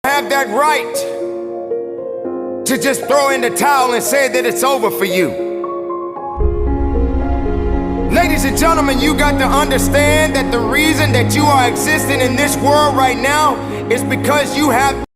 have that right to just throw in the towel and say that it's over for you. Ladies and gentlemen, you got to understand that the reason that you are existing in this world right now is because you have